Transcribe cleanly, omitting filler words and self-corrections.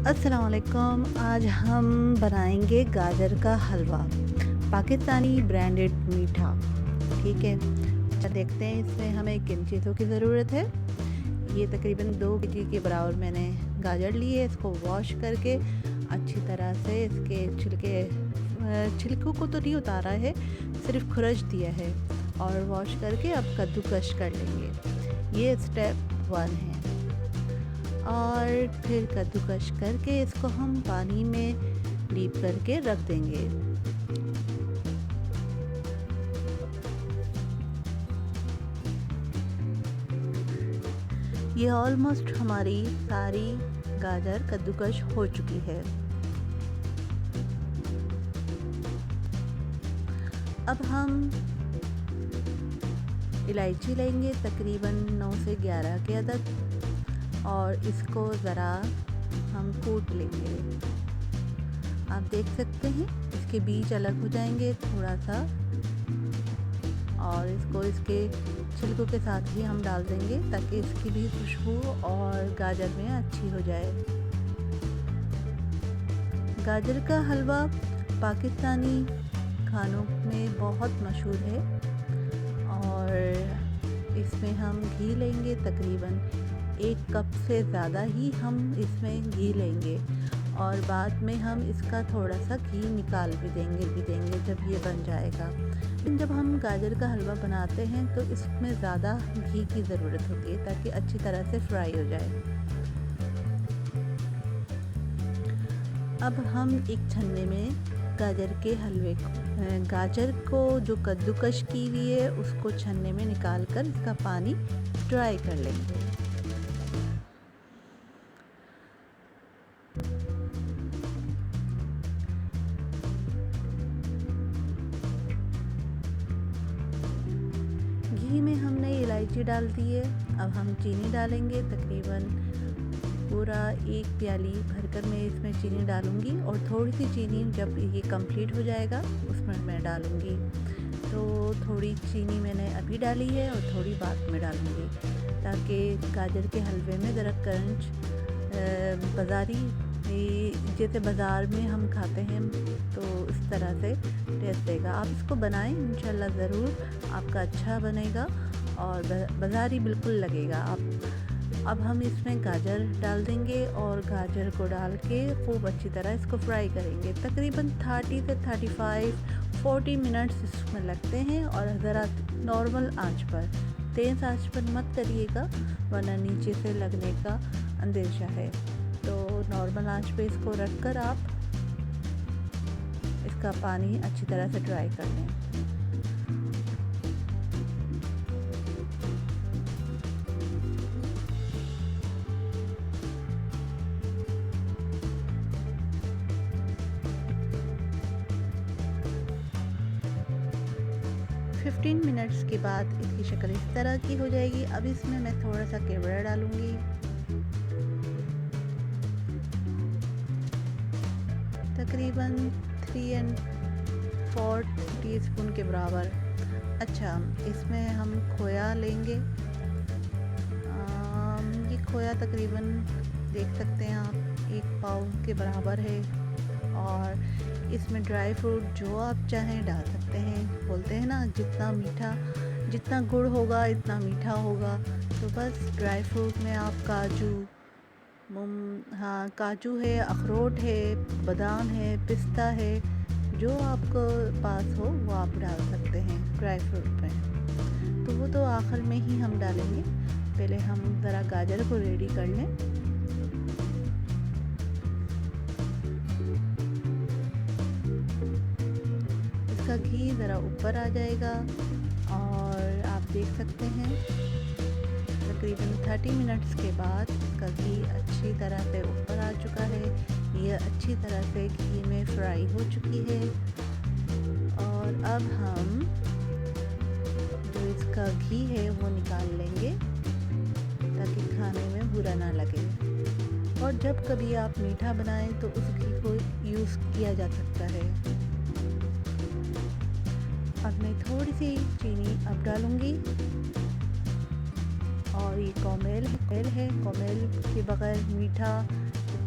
अस्सलाम वालेकुम। आज हम बनाएंगे गाजर का हलवा, पाकिस्तानी ब्रांडेड मीठा। ठीक है, अच्छा देखते हैं इसमें हमें किन चीज़ों की ज़रूरत है। ये तकरीबन 2 केजी के बराबर मैंने गाजर ली है। इसको वॉश करके अच्छी तरह से इसके छिलकों को तो नहीं उतारा है, सिर्फ खुरच दिया है और वॉश करके अब कद्दूकश कर लेंगे। ये स्टेप 1 है। और फिर कद्दूकश करके इसको हम पानी में डीप करके रख देंगे। ये ऑलमोस्ट हमारी सारी गाजर कद्दूकश हो चुकी है। अब हम इलायची लेंगे तकरीबन 9 से 11 के अदद और इसको ज़रा हम कूट लेंगे। आप देख सकते हैं इसके बीज अलग हो जाएंगे थोड़ा सा, और इसको इसके छिलकों के साथ ही हम डाल देंगे ताकि इसकी भी खुशबू और गाजर में अच्छी हो जाए। गाजर का हलवा पाकिस्तानी खानों में बहुत मशहूर है और इसमें हम घी लेंगे तकरीबन 1 कप से ज़्यादा ही हम इसमें घी लेंगे और बाद में हम इसका थोड़ा सा घी निकाल भी देंगे जब ये बन जाएगा। लेकिन जब हम गाजर का हलवा बनाते हैं तो इसमें ज़्यादा घी की ज़रूरत होती है ताकि अच्छी तरह से फ्राई हो जाए। अब हम एक छन्ने में गाजर को जो कद्दूकश की हुई है उसको छन्ने में निकाल कर इसका पानी ड्राई कर लेंगे। घी में हमने इलायची डाल दी है। अब हम चीनी डालेंगे, तकरीबन पूरा 1 प्याली भरकर मैं इसमें चीनी डालूंगी और थोड़ी सी चीनी जब ये कंप्लीट हो जाएगा उसमें मैं डालूंगी। तो थोड़ी चीनी मैंने अभी डाली है और थोड़ी बाद में डालूंगी ताकि गाजर के हलवे में ज़रा क्रंच बाज़ारी जैसे बाज़ार में हम खाते हैं तो इस तरह से टेस्ट देगा। आप इसको बनाएं, इंशाल्लाह ज़रूर आपका अच्छा बनेगा और बाज़ारी बिल्कुल लगेगा। अब हम इसमें गाजर डाल देंगे और गाजर को डाल के खूब अच्छी तरह इसको फ्राई करेंगे। तकरीबन 30 से 35-40 मिनट्स इसमें लगते हैं और ज़रा नॉर्मल आंच पर, तेज़ आंच पर मत करिएगा वरना नीचे से लगने का अंदेशा है। तो नॉर्मल आंच पे इसको रख कर आप इसका पानी अच्छी तरह से ड्राई कर लें। फिफ्टीन मिनट्स के बाद इसकी शक्ल इस तरह की हो जाएगी। अब इसमें मैं थोड़ा सा केवड़ा डालूंगी, तकरीबन 3/4 टीस्पून के बराबर। अच्छा, इसमें हम खोया लेंगे। ये खोया तकरीबन देख सकते हैं आप 1 पाव के बराबर है और इसमें ड्राई फ्रूट जो आप चाहें डाल सकते हैं। बोलते हैं ना जितना गुड़ होगा इतना मीठा होगा, तो बस ड्राई फ्रूट में आप काजू है, अखरोट है, बादाम है, पिस्ता है, जो आपको पास हो वो आप डाल सकते हैं ड्राई फ्रूट में। तो वो तो आखिर में ही हम डालेंगे, पहले हम ज़रा गाजर को रेडी कर लें। इसका घी ज़रा ऊपर आ जाएगा और आप देख सकते हैं तकरीबन 30 मिनट्स के बाद इसका घी अच्छी तरह से ऊपर आ चुका है। ये अच्छी तरह से घी में फ्राई हो चुकी है और अब हम जो इसका घी है वो निकाल लेंगे ताकि खाने में बुरा ना लगे। और जब कभी आप मीठा बनाएं तो उस घी को यूज़ किया जा सकता है। अब मैं थोड़ी सी चीनी अब डालूंगी और ये कोमेल है। कोमेल के बगैर मीठा